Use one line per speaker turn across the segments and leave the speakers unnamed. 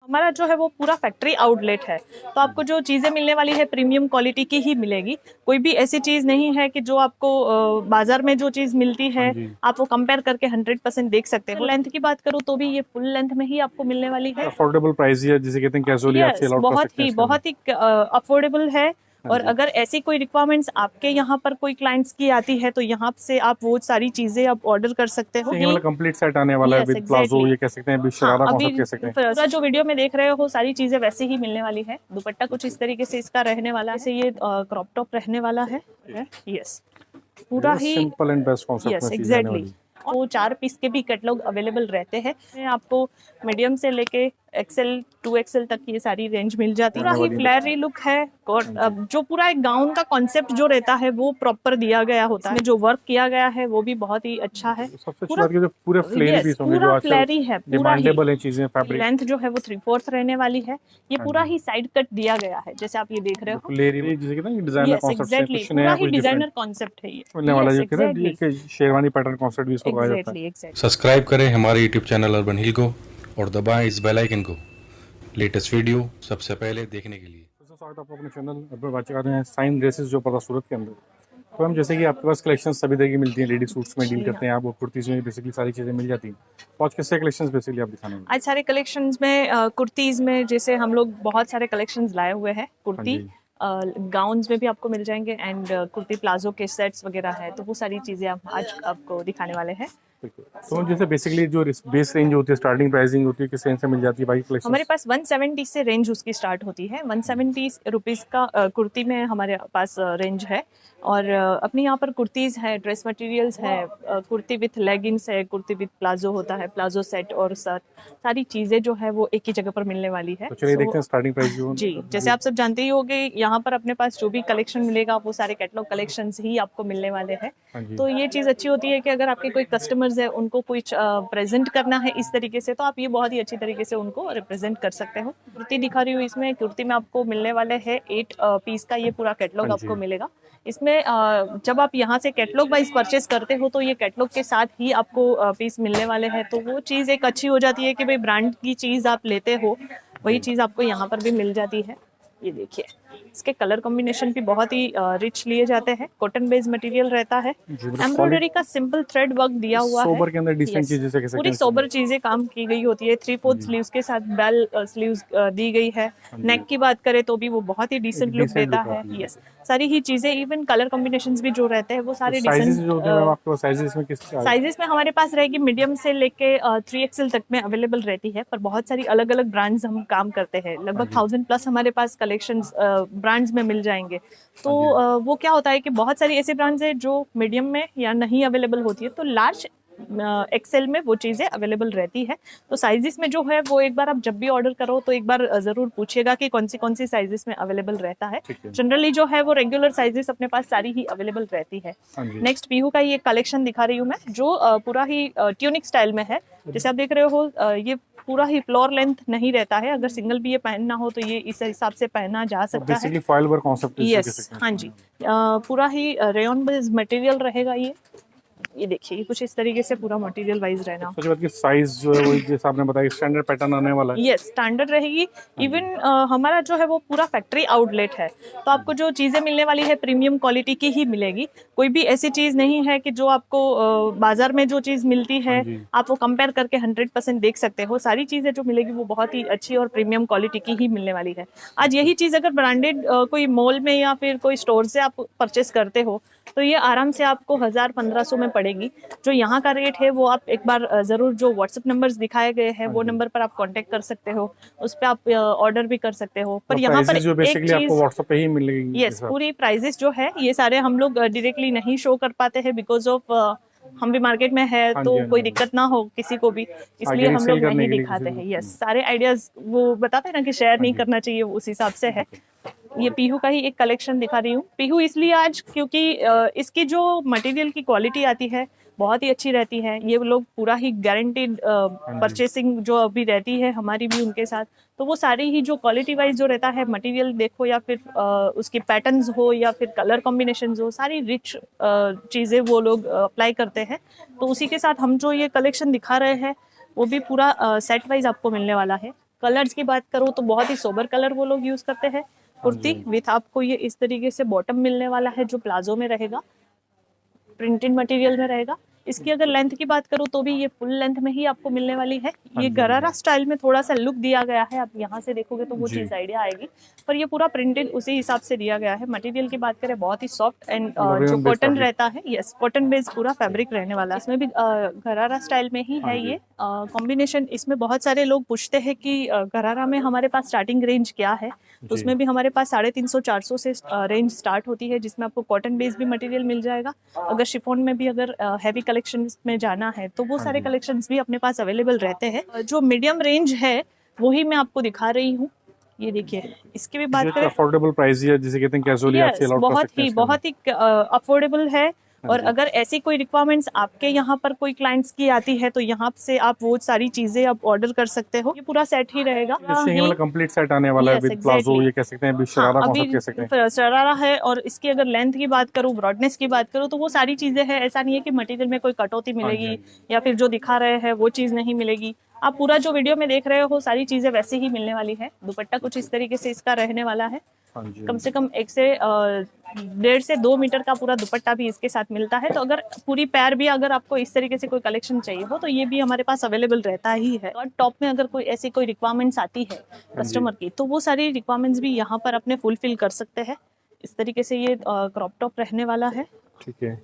हमारा जो है वो पूरा फैक्ट्री आउटलेट है, तो आपको जो चीज़ें मिलने वाली है प्रीमियम क्वालिटी की ही मिलेगी। कोई भी ऐसी चीज़ नहीं है कि जो आपको बाजार में जो चीज़ मिलती है आप वो कंपेयर करके 100% देख सकते हो। लेंथ की बात करूँ तो भी ये फुल लेंथ में ही आपको मिलने वाली है।
अफोर्डेबल प्राइस ही है, जिसे कहते हैं कैजुअली आप सेल आउट कर सकते हैं।
बहुत ही अफोर्डेबल है। और अगर ऐसी कोई रिक्वायरमेंट्स आपके यहाँ पर कोई क्लाइंट्स की आती है तो यहाँ से आप वो सारी चीजें आप ऑर्डर कर सकते हो।
ये मतलब कंप्लीट सेट आने वाला है विद प्लाजो, ये कह सकते हैं, विद शरारा कॉन्सेप्ट कह सकते हैं।
पूरा जो वीडियो में देख रहे हो सारी चीजें वैसे ही मिलने वाली है। दुपट्टा कुछ इस तरीके से इसका रहने वाला है, ये क्रॉप टॉप रहने वाला है। यस, पूरा ही
सिंपल एंड बेस्ट कॉन्सेप्ट में चीज आने वाली है।
वो 4 पीस के भी कैटलॉग अवेलेबल रहते हैं। आपको मीडियम से लेके एक्सेल 2XL तक ये सारी रेंज मिल जाती है। पूरा ही फ्लैरी लुक है और जो पूरा एक गाउन का कॉन्सेप्ट जो रहता है वो प्रॉपर दिया गया होता है। जो वर्क किया गया है वो भी बहुत ही अच्छा है।
सबसे अच्छी बात है जो पूरे फ्लेरी पीस होंगे, जो
फ्लैरी है,
डिमांडेबल है चीजें। फैब्रिक
लेंथ जो है वो 3/4 रहने वाली है। ये पूरा ही साइड कट दिया गया है, जैसे आप ये देख रहे हो।
फ्लेरी जिसे कहते हैं डिजाइनर कॉन्सेप्ट है, कुछ नया, कुछ
डिजाइनर कॉन्सेप्ट है ये
मिलने वाला, जो कहते हैं कि शेरवानी पैटर्न कॉन्सेप्ट भी इसको कहा जाता है।
सब्सक्राइब करें हमारे यूट्यूब चैनल अर्बन हिल को और दबाएं इस बेल आइकन को लेटेस्ट वीडियो सबसे पहले देखने के लिए।
स्वागत है आपको अपने चैनल अर्बन बात कर रहे हैं साइन ड्रेसेस जो पड़ा सूरत के अंदर। तो हम जैसे कि आपके पास कलेक्शन सभी तरह की मिलती हैं, लेडी सूट्स में डील करते हैं आप, कुर्तीज़ में बेसिकली सारी चीज़ें मिल जाती हैं। तो आज किससे कलेक्शंस बेसिकली आप दिखाने?
आज सारे कलेक्शंस में कुर्तीज़ में जैसे हम लोग बहुत सारे कलेक्शंस लाए हुए हैं। कुर्ती गाउन्स में भी आपको मिल जाएंगे एंड कुर्ती प्लाजो के सेट्स वगैरह है, तो वो सारी चीज़ें हम आज आपको दिखाने वाले हैं।
तो जैसे बेसिकली जो बेस रेंज होती है, स्टार्टिंग प्राइसिंग होती है, किस रेंज से मिल जाती है भाई कलेक्शन?
हमारे पास 170 से रेंज उसकी स्टार्ट होती है। 170 रुपीज़ का कुर्ती में हमारे पास रेंज है। और अपने यहाँ पर कुर्तीज़ है, ड्रेस मटेरियल्स है, कुर्ती विथ लेगिंग्स है, कुर्ती विथ प्लाजो होता है, प्लाजो सेट और सारी चीज़ें जो है वो एक ही जगह पर मिलने वाली है।
तो चलिए देखते हैं स्टार्टिंग प्राइस जो।
जी, जैसे आप सब जानते ही होंगे यहाँ पर अपने पास जो भी कलेक्शन मिलेगा वो सारे कैटलॉग कलेक्शंस ही आपको मिलने वाले हैं। तो ये चीज़ अच्छी होती है कि अगर आपके कोई कस्टमर्स है उनको कुछ प्रेजेंट करना है इस तरीके से, तो आप ये बहुत ही अच्छी तरीके से उनको रिप्रेजेंट कर सकते हो। कुर्ती दिखा रही हूँ, इसमें कुर्ती में आपको मिलने वाले है 8 पीस का ये पूरा कैटलॉग आपको मिलेगा। इसमें जब आप यहाँ से कैटलॉग वाइज परचेस करते हो तो ये कैटलॉग के साथ ही आपको पीस मिलने वाले हैं। तो वो चीज़ एक अच्छी हो जाती है कि भाई ब्रांड की चीज़ आप लेते हो, वही चीज़ आपको यहाँ पर भी मिल जाती है। ये देखिए, इसके कलर कॉम्बिनेशन भी बहुत ही रिच लिए जाते हैं। कॉटन बेस्ड मटेरियल रहता है, एम्ब्रॉयडरी का सिंपल थ्रेड वर्क दिया हुआ है।
सोबर के अंदर डिसेंट चीजें से
पूरी सोबर चीजें काम की गई होती है। 3/4 स्लीव्स के साथ बेल स्लीव्स दी गई है। नेक की बात करें तो भी वो बहुत ही डिसेंट लुक देता है। यस, सारी ही चीजें, इवन कलर कॉम्बिनेशंस भी जो रहते हैं वो सारे डिसेंट। साइजेस में हमारे पास रहेगी मीडियम से लेके 3XL तक में अवेलेबल रहती है, पर बहुत सारी अलग अलग ब्रांड्स हम काम करते हैं। लगभग 1000+ हमारे पास कलेक्शंस ब्रांड्स में मिल जाएंगे। तो वो क्या होता है कि बहुत सारी ऐसे ब्रांड्स है जो मीडियम में या नहीं अवेलेबल होती है, तो लार्ज एक्सेल में वो चीज़ें अवेलेबल रहती है। तो साइजेस में जो है वो एक बार आप जब भी ऑर्डर करो तो एक बार ज़रूर पूछिएगा कि कौन सी साइजेस में अवेलेबल रहता है। जनरली जो है वो रेगुलर साइजेस अपने पास सारी ही अवेलेबल रहती है। नेक्स्ट पीहू का ये कलेक्शन दिखा रही हूँ मैं, जो पूरा ही ट्यूनिक स्टाइल में है। जैसे आप देख रहे हो ये पूरा ही फ्लोर लेंथ नहीं रहता है। अगर सिंगल भी ये पहनना हो तो ये इस हिसाब से पहना जा सकता है।
Foil work concept.
यस, हाँ जी, पूरा ही रेयन बेस्ड मटेरियल रहेगा ये देखिए, कुछ इस तरीके से पूरा मटेरियल वाइज रहना।
उसके बाद की साइज जो है वो जैसे आपने बताया स्टैंडर्ड पैटर्न आने वाला है।
यस, स्टैंडर्ड रहेगी। इवन हमारा जो है वो पूरा फैक्ट्री आउटलेट है, तो आपको जो चीज़ें मिलने वाली है प्रीमियम क्वालिटी की ही मिलेगी। कोई भी ऐसी चीज़ नहीं है कि जो आपको बाजार में जो चीज़ मिलती है आप वो कंपेयर करके 100% देख सकते हो। सारी चीज़ें जो मिलेगी वो बहुत ही अच्छी और प्रीमियम क्वालिटी की ही मिलने वाली है। आज यही चीज़ अगर ब्रांडेड कोई मॉल में या फिर कोई स्टोर से आप परचेस करते हो तो ये आराम से आपको 1000-1500 में पड़ेगी। जो यहाँ का रेट है वो आप एक बार ज़रूर, जो व्हाट्सएप नंबर्स दिखाए गए हैं वो नंबर पर आप कांटेक्ट कर सकते हो, उस पर आप ऑर्डर भी कर सकते हो। पर यहाँ पर
जो बेसिकली आपको व्हाट्सएप पे ही मिलेगी।
यस, पूरी प्राइजेस जो है ये सारे हम लोग डायरेक्टली नहीं शो कर पाते हैं बिकॉज ऑफ हम भी मार्केट में है तो कोई दिक्कत ना हो किसी को भी, इसलिए हम लोग नहीं दिखाते हैं। यस, सारे आइडियाज वो बताते हैं ना कि शेयर नहीं करना चाहिए, उस हिसाब से है। ये पीहू का ही एक कलेक्शन दिखा रही हूँ। पीहू इसलिए आज क्योंकि इसकी जो मटेरियल की क्वालिटी आती है बहुत ही अच्छी रहती है। ये लोग पूरा ही गारंटीड परचेसिंग जो अभी रहती है हमारी भी उनके साथ, तो वो सारी ही जो क्वालिटी वाइज जो रहता है मटेरियल देखो या फिर उसकी पैटर्न्स हो या फिर कलर कॉम्बिनेशंस हो, सारी रिच चीज़ें वो लोग अप्लाई करते हैं। तो उसी के साथ हम जो ये कलेक्शन दिखा रहे हैं वो भी पूरा सेट वाइज आपको मिलने वाला है। कलर्स की बात करूँ तो बहुत ही सोबर कलर वो लोग यूज करते हैं। कुर्ती विथ आपको ये इस तरीके से बॉटम मिलने वाला है जो प्लाजो में रहेगा, प्रिंटेड मटेरियल में रहेगा। इसकी अगर लेंथ की बात करूँ तो भी ये फुल लेंथ में ही आपको मिलने वाली है। ये गरारा स्टाइल में थोड़ा सा लुक दिया गया है, आप यहाँ से देखोगे तो वो चीज आइडिया आएगी, पर ये पूरा प्रिंटेड उसी हिसाब से दिया गया है। मटेरियल की बात करें बहुत ही सॉफ्ट एंड जो कॉटन रहता है, यस कॉटन बेस्ड पूरा फैब्रिक रहने वाला है। इसमें भी गरारा स्टाइल में ही है ये कॉम्बिनेशन। इसमें बहुत सारे लोग पूछते हैं कि गरारा में हमारे पास स्टार्टिंग रेंज क्या है, तो उसमें भी हमारे पास 350-400 से रेंज स्टार्ट होती है, जिसमें आपको कॉटन बेस्ड भी मटेरियल मिल जाएगा। अगर शिफॉन में भी अगर हैवी कलेक्शंस में जाना है तो वो सारे कलेक्शंस भी अपने पास अवेलेबल रहते हैं। जो मीडियम रेंज है वही मैं आपको दिखा रही हूँ। ये देखिए, इसकी भी बात करें,
अफोर्डेबल प्राइस है जिसे कहते हैं कैजुअली आप सेल आउट कर सकते हैं।
बहुत ही अफोर्डेबल है। और अगर ऐसी कोई रिक्वायरमेंट्स आपके यहाँ पर कोई क्लाइंट्स की आती है तो यहाँ से आप वो सारी चीजें आप ऑर्डर कर सकते हो। ये पूरा सेट ही रहेगा,
कंप्लीट सेट आने वाला है विद प्लाजो, ये कह सकते हैं, शरारा कॉन्सेप्ट कह सकते हैं।
शरारा है। और इसकी अगर लेंथ की बात करूँ, ब्रॉडनेस की बात करूँ, तो वो सारी चीजें हैं। ऐसा नहीं है कि मटेरियल में कोई कटौती मिलेगी या फिर जो दिखा रहे हैं वो चीज नहीं मिलेगी। आप पूरा जो वीडियो में देख रहे हो सारी चीजें वैसे ही मिलने वाली है। दुपट्टा कुछ इस तरीके से इसका रहने वाला है। कम से कम 1 से 1.5 से 2 मीटर का पूरा दुपट्टा भी इसके साथ मिलता है। तो अगर पूरी पैर भी अगर आपको इस तरीके से कोई कलेक्शन चाहिए हो तो ये भी हमारे पास अवेलेबल रहता ही है। और टॉप में अगर कोई ऐसी कोई रिक्वायरमेंट्स आती है कस्टमर की, तो वो सारी रिक्वायरमेंट्स भी यहाँ पर अपने फुलफिल कर सकते हैं। इस तरीके से ये क्रॉप टॉप रहने वाला है।
ठीक है,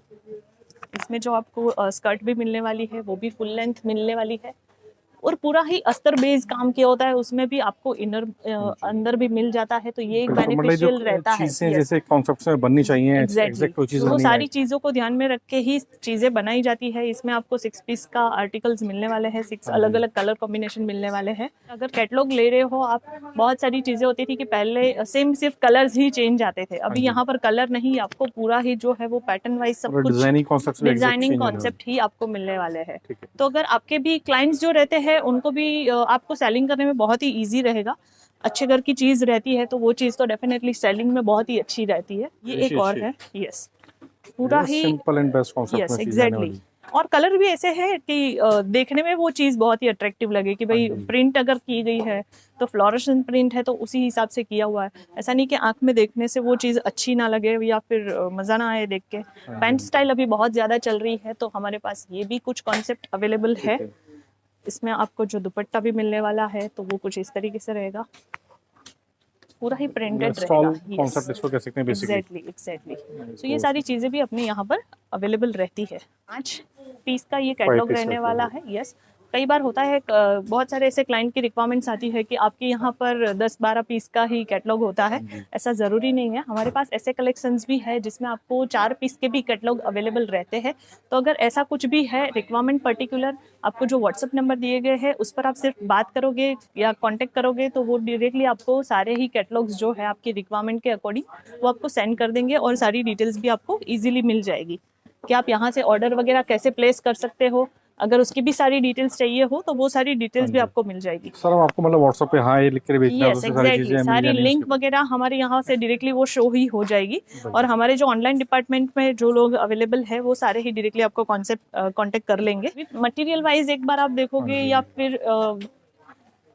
इसमें जो आपको स्कर्ट भी मिलने वाली है वो भी फुल लेंथ मिलने वाली है। और पूरा ही अस्तर बेस काम किया होता है, उसमें भी आपको इनर अंदर भी मिल जाता है। तो ये एक बेनिफिशियल रहता है।
चीजें जैसे कॉन्सेप्ट्स में बननी चाहिए, एग्जैक्ट वो चीजें
वो सारी चीजों को ध्यान में रख के ही चीजें बनाई जाती है। इसमें आपको 6 पीस का आर्टिकल्स मिलने वाले हैं, 6 अलग अलग कलर कॉम्बिनेशन मिलने वाले हैं। अगर कैटलॉग ले रहे हो आप, बहुत सारी चीजें होती थी कि पहले सेम सिर्फ कलर्स ही चेंज आते थे। अभी यहाँ पर कलर नहीं, आपको पूरा ही जो है वो पैटर्न वाइज सब कुछ डिजाइनिंग कॉन्सेप्ट ही आपको मिलने वाले हैं। तो अगर आपके भी क्लाइंट्स जो रहते हैं उनको भी आपको सेलिंग करने में बहुत ही इजी रहेगा। अच्छे घर की चीज रहती है तो वो चीज तो डेफिनेटली सेलिंग में बहुत ही अच्छी रहती है। ये एक और है, यस पूरा ही
simple and best concept,
yes exactly. और कलर भी ऐसे है कि देखने में वो चीज बहुत ही अट्रैक्टिव लगे कि भाई प्रिंट अगर की गई है तो फ्लोरेसेंट प्रिंट है तो उसी हिसाब से किया हुआ है। ऐसा नहीं कि आंख में देखने से वो चीज अच्छी ना लगे या फिर मजा ना आए देख के। पैंट स्टाइल अभी बहुत ज्यादा चल रही है तो हमारे पास ये भी कुछ कॉन्सेप्ट अवेलेबल है। इसमें आपको जो दुपट्टा भी मिलने वाला है तो वो कुछ इस तरीके से रहेगा, पूरा ही प्रिंटेड रहेगा।
कॉन्सेप्ट इसको कह सकते हैं बेसिकली।
एग्जैक्टली। तो ये सारी चीजें भी अपने यहाँ पर अवेलेबल रहती है। 5 पीस का ये कैटलॉग रहने वाला है। यस, कई बार होता है बहुत सारे ऐसे क्लाइंट की रिक्वायरमेंट्स आती है कि आपके यहाँ पर 10-12 पीस का ही कैटलॉग होता है। ऐसा ज़रूरी नहीं है, हमारे पास ऐसे कलेक्शंस भी है जिसमें आपको 4 पीस के भी कैटलॉग अवेलेबल रहते हैं। तो अगर ऐसा कुछ भी है रिक्वायरमेंट पर्टिकुलर, आपको जो व्हाट्सअप नंबर दिए गए हैं उस पर आप सिर्फ बात करोगे या कॉन्टेक्ट करोगे तो वो डायरेक्टली आपको सारे ही कैटलॉग्स जो है आपकी रिक्वायरमेंट के अकॉर्डिंग वो आपको सेंड कर देंगे और सारी डिटेल्स भी आपको ईजिली मिल जाएगी कि आप यहाँ से ऑर्डर वगैरह कैसे प्लेस कर सकते हो। अगर उसकी भी सारी डिटेल्स चाहिए हो तो वो सारी डिटेल्स भी आपको मिल जाएगी।
सर आपको मतलब व्हाट्सएप पे हाँ ये लिख कर भेजना है,
यस एग्जैक्टली, सारी लिंक वगैरह हमारे यहाँ से डायरेक्टली वो शो ही हो जाएगी। और हमारे जो ऑनलाइन डिपार्टमेंट में जो लोग अवेलेबल है वो सारे ही डायरेक्टली आपको कांटेक्ट कर लेंगे। मटेरियल वाइज एक बार आप देखोगे या फिर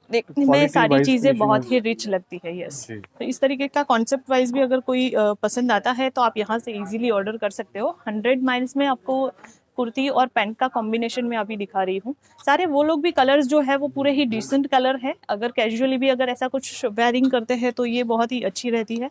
देखने में सारी चीजें बहुत ही रिच लगती है। यस, तो इस तरीके का कॉन्सेप्ट वाइज भी अगर कोई पसंद आता है तो आप यहाँ से इजीली ऑर्डर कर सकते हो। 100 माइल्स में आपको कुर्ती और पैंट का कॉम्बिनेशन में अभी दिखा रही हूँ। सारे वो लोग भी कलर्स जो है वो पूरे ही डिसेंट कलर है। अगर कैजुअली भी अगर ऐसा कुछ वेयरिंग करते हैं तो ये बहुत ही अच्छी रहती है।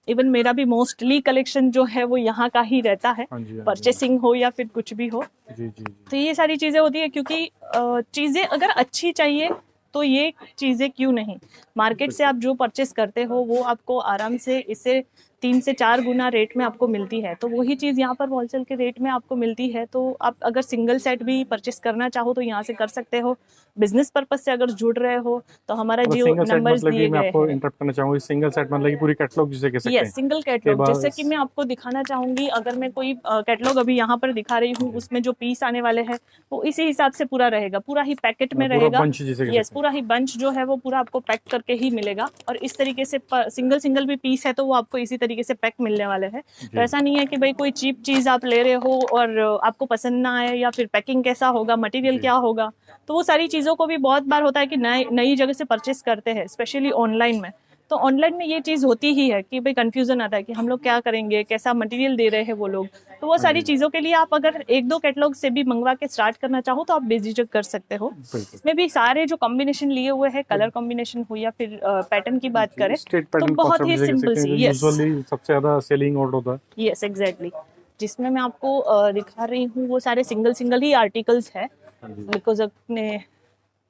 इवन मेरा भी मोस्टली कलेक्शन जो है वो यहाँ का ही रहता है, परचेसिंग हो या फिर कुछ भी हो। तो ये सारी चीजें होती है क्योंकि चीजें अगर अच्छी चाहिए तो ये चीजें क्यों नहीं, मार्केट से आप जो परचेस करते हो वो आपको आराम से इससे 3 से 4 गुना रेट में आपको मिलती है। तो वही चीज़ यहाँ पर होलसेल के रेट में आपको मिलती है। तो आप अगर सिंगल सेट भी परचेस करना चाहो तो यहाँ से कर सकते हो। बिजनेस पर्पस से अगर जुड़ रहे हो तो हमारा जो नंबर्स दिए गए हैं।
आपको इंटरप्ट करना चाहूंगी, सिंगल सेट मतलब कि पूरी कैटलॉग जिसे कह सकते हैं।
यस, सिंगल कैटलॉग जैसे कि मैं आपको दिखाना चाहूंगी। अगर मैं कोई कैटलॉग अभी यहाँ पर दिखा रही हूँ उसमें जो पीस आने वाले हैं वो इसी हिसाब से पूरा रहेगा, पूरा ही पैकेट में रहेगा। यस, पूरा ही बंच जो है वो पूरा आपको पैक करके ही मिलेगा। और इस तरीके से सिंगल भी पीस है तो वो आपको इसी तरीके से पैक मिलने वाले हैं। तो
जी।
ऐसा नहीं है कि भाई कोई चीप चीज आप ले रहे हो और आपको पसंद ना आए, या फिर पैकिंग कैसा होगा, मटेरियल
जी।
क्या होगा। तो वो सारी चीजों को भी बहुत बार होता है कि नई नई जगह से परचेस करते हैं, स्पेशली ऑनलाइन में। तो ऑनलाइन में ये चीज होती ही है कि भाई कंफ्यूजन आता है कि हम लोग क्या करेंगे, कैसा मटेरियल दे रहे हैं वो लोग। तो वो
हाँ
सारी
जी।
चीजों के लिए आप अगर एक दो कैटलॉग से भी मंगवा के स्टार्ट करना चाहो तो आप बेझिझक कर सकते हो।
बिल्कुल।
इसमें भी सारे जो कॉम्बिनेशन लिए हुए हैं, कलर कॉम्बिनेशन हो या फिर पैटर्न की बात करें,
स्टेट
तो
पैटर्न
बहुत
कॉन्सेप्ट
ही
जैसे कह
सिंपल
सकते हैं,
सी।
जो
यस
यूजुअली सबसे ज्यादा सेलिंग आउट होता है।
Yes exactly. जिसमें मैं आपको दिखा रही हूँ वो सारे सिंगल सिंगल ही आर्टिकल्स है।
हाँ जी।
बिकॉज अपने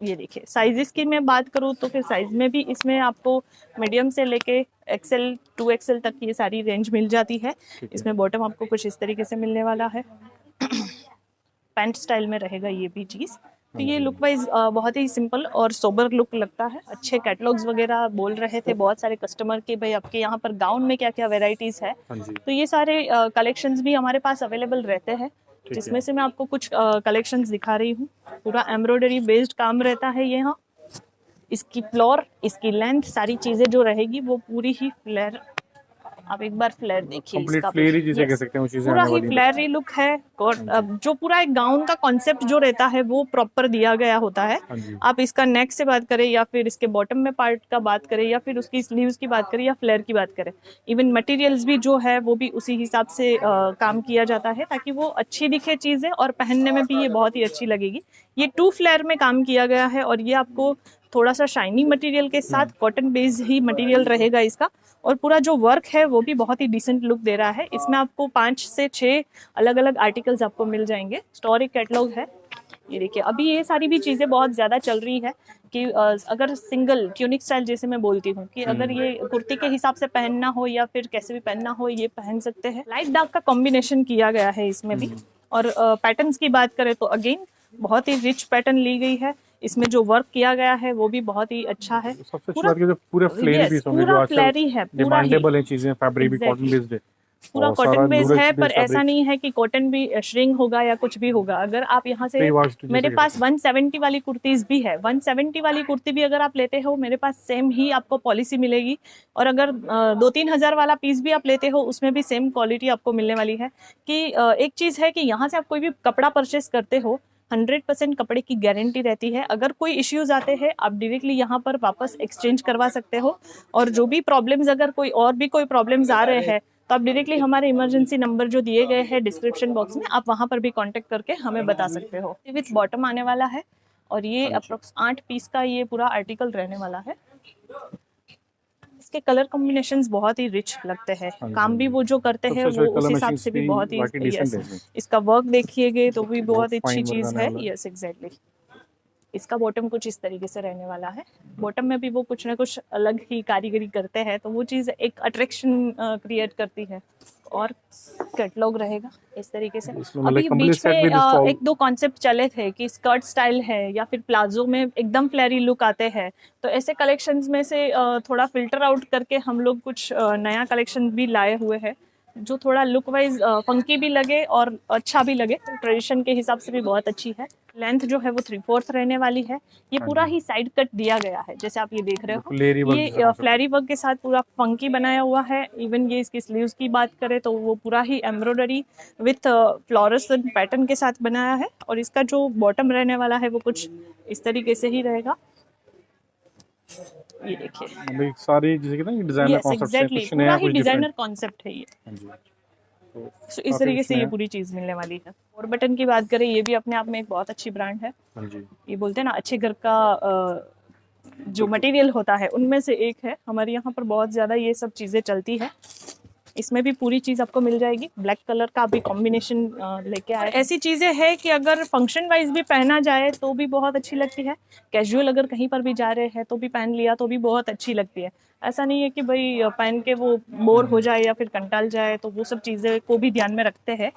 ये देखिए साइजेस की मैं बात करूँ तो फिर साइज में भी इसमें आपको मीडियम से लेके एक्सेल 2XL तक ये सारी रेंज मिल जाती है।
ठीक है।
इसमें बॉटम आपको कुछ इस तरीके से मिलने वाला है। पैंट स्टाइल में रहेगा ये भी चीज़। तो ये लुक वाइज बहुत ही सिंपल और सोबर लुक लगता है। अच्छे कैटलॉग्स वगैरह बोल रहे थे बहुत सारे कस्टमर कि भाई आपके यहाँ पर गाउन में क्या क्या वेराइटीज़ है।
हाँ जी।
तो ये सारे कलेक्शंस भी हमारे पास अवेलेबल रहते हैं, जिसमें से मैं आपको कुछ कलेक्शंस दिखा रही हूँ। पूरा एम्ब्रॉयडरी बेस्ड काम रहता है ये। यहाँ इसकी फ्लोर, इसकी लेंथ, सारी चीज़ें जो रहेगी वो पूरी ही फ्लेयर। आप एक बार फ्लेयर देखिए
कंप्लीट
इसका
फ्लेयर ही जिसे
Yes,
कह सकते हैं वो चीजें
पूरा
आने
ही
वाली हैं।
फ्लेयरी लुक है। अब जो पूरा एक गाउन का कॉन्सेप्ट जो रहता है वो प्रॉपर दिया गया होता है।
हाँ जी।
आप इसका नेक से बात करें या फिर इसके बॉटम में पार्ट का बात करें या फिर उसकी स्लीव्स की बात करें या फ्लेयर की बात करें, इवन मटेरियल्स भी जो है वो भी उसी हिसाब से काम किया जाता है ताकि वो अच्छी दिखे चीज़ें और पहनने में भी ये बहुत ही अच्छी लगेगी। ये 2 फ्लेयर में काम किया गया है और ये आपको थोड़ा सा शाइनी मटेरियल के साथ कॉटन बेस्ड ही मटेरियल रहेगा इसका। और पूरा जो वर्क है वो भी बहुत ही डिसेंट लुक दे रहा है। इसमें आपको 5 से 6 अलग अलग आर्टिकल्स आपको मिल जाएंगे। स्टोरी कैटलॉग है ये देखिए। अभी ये सारी भी चीज़ें बहुत ज़्यादा चल रही है कि अगर सिंगल ट्यूनिक स्टाइल जैसे मैं बोलती हूँ कि अगर ये कुर्ती के हिसाब से पहनना हो या फिर कैसे भी पहनना हो ये पहन सकते हैं। लाइट डार्क का कॉम्बिनेशन किया गया है इसमें भी। और पैटर्न्स की बात करें तो अगेन बहुत ही रिच पैटर्न ली गई है। इसमें जो वर्क किया गया है वो भी बहुत ही अच्छा है।
सबसे अच्छी बात है जो पूरे फ्लेरी
Yes,
पीस होंगे जो
पूरा
आजकल
फ्लेरी है, पूरा ही
डिमांडेबल है चीजें, फैब्रिक भी कॉटन
Exactly.
बेस्ड है
पूरा
और सारा
कॉटन बेस
लूरेक्स
है।
बेस्ड
पर ऐसा
फैब्रिक
नहीं है कि कॉटन भी श्रिंक होगा या कुछ भी होगा। अगर आप यहाँ से,
प्री वॉश्ड जिसे
मेरे
कहते
पास
हैं।
170 वाली कुर्तीज भी है। 170 वाली कुर्ती भी अगर आप लेते हो मेरे पास सेम ही आपको पॉलिसी मिलेगी। और अगर 2-3 हज़ार वाला पीस भी आप लेते हो उसमें भी सेम क्वालिटी आपको मिलने वाली है। कि एक चीज़ है कि यहाँ से आप कोई भी कपड़ा परचेस करते हो 100% कपड़े की गारंटी रहती है। अगर कोई इश्यूज आते हैं आप डायरेक्टली यहाँ पर वापस एक्सचेंज करवा सकते हो। और जो भी प्रॉब्लम्स, अगर कोई और भी कोई प्रॉब्लम्स आ रहे हैं तो आप डायरेक्टली हमारे इमरजेंसी नंबर जो दिए गए हैं डिस्क्रिप्शन बॉक्स में, आप वहाँ पर भी कांटेक्ट करके हमें बता सकते हो। विथ बॉटम आने वाला है और ये अप्रोक्स 8 पीस का ये पूरा आर्टिकल रहने वाला है। इसके कलर कॉम्बिनेशंस बहुत ही रिच लगते हैं। काम भी वो जो करते हैं वो उस हिसाब से भी बहुत ही
डिसेंट है।
yes, इसका वर्क देखिएगा तो भी बहुत अच्छी
fine work
चीज़
आने
है।
वाला है।
Yes exactly. इसका बॉटम कुछ इस तरीके से रहने वाला है। बॉटम में भी वो कुछ ना कुछ अलग ही कारीगरी करते हैं तो वो चीज़ एक अट्रैक्शन क्रिएट करती है। और कैटलॉग रहेगा इस तरीके से।
इसमें मतलब
अभी
complete
बीच
set
में
with this all-
1-2 कॉन्सेप्ट चले थे कि स्कर्ट स्टाइल है या फिर प्लाजो में एकदम फ्लैरी लुक आते हैं। तो ऐसे कलेक्शंस में से थोड़ा फिल्टर आउट करके हम लोग कुछ नया कलेक्शन भी लाए हुए हैं जो थोड़ा लुक वाइज फंकी भी लगे और अच्छा भी लगे। ट्रेडिशन के हिसाब से भी बहुत अच्छी है। लेंथ जो है वो 3/4 रहने वाली है। ये पूरा ही साइड कट दिया गया है जैसे आप ये देख रहे हो।
फ्लेरी वर्क जिसे
ये
concept
फ्लैरी वर्क के साथ पूरा फंकी बनाया हुआ है। इवन ये इसकी स्लीव्स की बात करें तो वो पूरा ही एम्ब्रॉयडरी विथ फ्लोरेसेंट पैटर्न के साथ बनाया है। और इसका जो बॉटम रहने वाला है वो कुछ इस तरीके से ही रहेगा। ये देखिए।
मतलब सारी जैसे कहते हैं डिजाइनर
यस
कॉन्सेप्ट है,
एग्जैक्टली,
कुछ
पूरा
नया
ही
कुछ
डिजाइनर
डिफरेंट।
कॉन्सेप्ट है ये।
हाँ जी। तो
So, इस
काफी
तरीके से
इसमें
ये
है।
पूरी चीज मिलने वाली है। और बटन की बात करें ये भी अपने आप में एक बहुत अच्छी ब्रांड है।
हाँ जी।
ये बोलते हैं ना अच्छे घर का जो मटेरियल होता है उनमें से एक है। हमारे यहाँ पर बहुत ज़्यादा ये सब चीज़ें चलती है। इसमें भी पूरी चीज़ आपको मिल जाएगी। ब्लैक कलर का भी कॉम्बिनेशन लेके आए। ऐसी चीज़ें हैं कि अगर फंक्शन वाइज भी पहना जाए तो भी बहुत अच्छी लगती है। कैजुअल अगर कहीं पर भी जा रहे हैं तो भी पहन लिया तो भी बहुत अच्छी लगती है। ऐसा नहीं है कि भाई पहन के वो बोर हो जाए या फिर कंटाल जाए, तो वो सब चीज़ें को भी ध्यान में रखते हैं।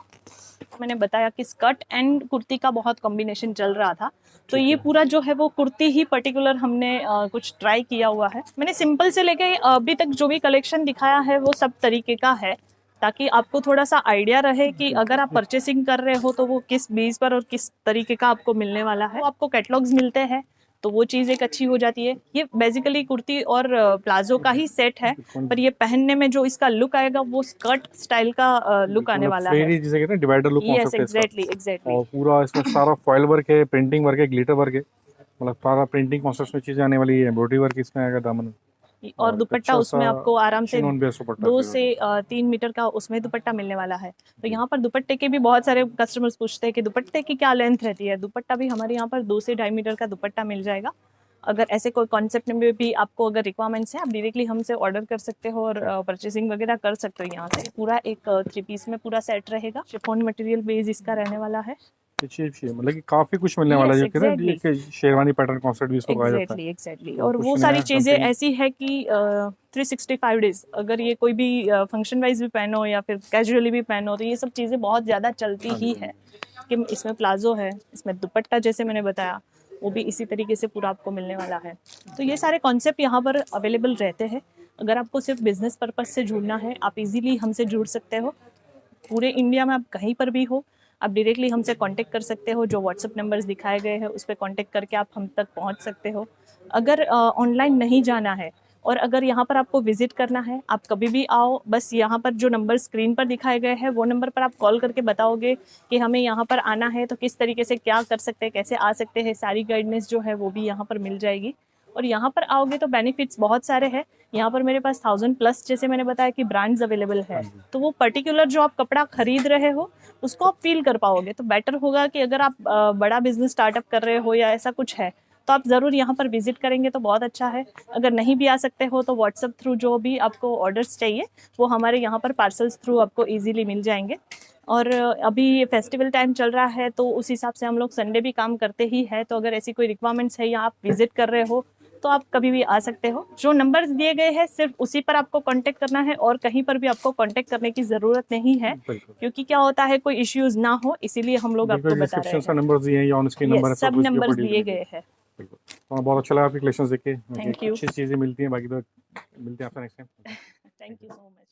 मैंने बताया कि स्कर्ट एंड कुर्ती का बहुत कॉम्बिनेशन चल रहा था, तो ये पूरा जो है वो कुर्ती ही पर्टिकुलर हमने कुछ ट्राई किया हुआ है। मैंने सिंपल से लेके अभी तक जो भी कलेक्शन दिखाया है वो सब तरीके का है, ताकि आपको थोड़ा सा आइडिया रहे कि अगर आप परचेसिंग कर रहे हो तो वो किस बेस पर और किस तरीके का आपको मिलने वाला है। तो आपको कैटलॉग्स मिलते हैं, तो वो चीज़ एक अच्छी हो जाती है। ये बेसिकली कुर्ती और प्लाजो का ही सेट है, पर ये पहनने में जो इसका लुक आएगा वो स्कर्ट स्टाइल का लुक आने वाला है।
फ्लेयरी जिसे कहते हैं, डिवाइडर लुक
यस,
कॉन्सेप्ट है इसका।
Exactly exactly.
और पूरा इसमें सारा फॉइल वर्क है, प्रिंटिंग वर्क है, ग्लिटर वर्क है, मतलब सारा प्रिंटिंग कॉन्सेप्ट में चीजें आने वाली है। एम्ब्रॉयडरी वर्क इसमें आएगा दामन,
और दुपट्टा उसमें आपको आराम से
चिनोन बेस दुपट्टा
2 से 3 मीटर का उसमें दुपट्टा मिलने वाला है। तो यहाँ पर दुपट्टे के भी बहुत सारे कस्टमर्स पूछते हैं कि दुपट्टे की क्या लेंथ रहती है। दुपट्टा भी हमारे यहाँ पर 2 से 2.5 मीटर का दुपट्टा मिल जाएगा। अगर ऐसे कोई कॉन्सेप्ट में भी आपको अगर रिक्वायरमेंट्स है, आप डायरेक्टली हमसे ऑर्डर कर सकते हो और परचेसिंग वगैरह कर सकते हो यहाँ से। पूरा एक 3 पीस में पूरा सेट रहेगा। शिफॉन मटेरियल बेस इसका रहने वाला है।
मतलब कि काफी कुछ मिलने वाला है, जो कि ना शेरवानी पैटर्न कॉन्सेप्ट भी इसको कहा जाता है।
एग्जैक्टली। और वो सारी चीजें ऐसी है कि 365 डेज अगर ये कोई भी फंक्शन वाइज भी पहनो या फिर कैजुअली भी पहनो तो ये सब चीजें बहुत ज्यादा चलती ही है। कि इसमें प्लाजो है, इसमें दुपट्टा जैसे मैंने बताया वो भी इसी तरीके से पूरा आपको मिलने वाला है। तो ये सारे कॉन्सेप्ट यहाँ पर अवेलेबल रहते हैं। अगर आपको सिर्फ बिजनेस पर्पज से जुड़ना है, आप इजीली हमसे जुड़ सकते हो। पूरे इंडिया में आप कहीं पर भी हो, आप डायरेक्टली हमसे कांटेक्ट कर सकते हो। जो व्हाट्सएप नंबर्स दिखाए गए हैं उस पर कांटेक्ट करके आप हम तक पहुंच सकते हो। अगर ऑनलाइन नहीं जाना है और अगर यहाँ पर आपको विजिट करना है, आप कभी भी आओ। बस यहाँ पर जो नंबर स्क्रीन पर दिखाए गए हैं वो नंबर पर आप कॉल करके बताओगे कि हमें यहाँ पर आना है तो किस तरीके से क्या कर सकते हैं, कैसे आ सकते हैं। सारी गाइडेंस जो है वो भी यहाँ पर मिल जाएगी। और यहाँ पर आओगे तो बेनिफिट्स बहुत सारे हैं। यहाँ पर मेरे पास 1000+ जैसे मैंने बताया कि ब्रांड्स अवेलेबल है। तो वो पर्टिकुलर जो आप कपड़ा खरीद रहे हो उसको आप फील कर पाओगे। तो बेटर होगा कि अगर आप बड़ा बिजनेस स्टार्टअप कर रहे हो या ऐसा कुछ है तो आप ज़रूर यहाँ पर विजिट करेंगे तो बहुत अच्छा है। अगर नहीं भी आ सकते हो तो व्हाट्सएप थ्रू जो भी आपको ऑर्डर्स चाहिए वो हमारे यहाँ पर पार्सल्स थ्रू आपको इजीली मिल जाएंगे। और अभी ये फेस्टिवल टाइम चल रहा है तो उस हिसाब से हम लोग संडे भी काम करते ही है। तो अगर ऐसी कोई रिक्वायरमेंट्स है या आप विजिट कर रहे हो तो आप कभी भी आ सकते हो। जो नंबर्स दिए गए हैं सिर्फ उसी पर आपको कांटेक्ट करना है और कहीं पर भी आपको कांटेक्ट करने की जरूरत नहीं है, क्योंकि क्या होता है कोई इश्यूज ना हो इसीलिए हम लोग आपको बता रहे हैं।
नंबर दिए हैं या ऑन स्क्रीन नंबर है,
सब नंबर्स दिए गए हैं।
तो बहुत अच्छा लगा आपके कलेक्शंस देख के।
Thank you.
अच्छी चीजें मिलती हैं, बाकी तो मिलते हैं आपसे next time.
Thank you so much.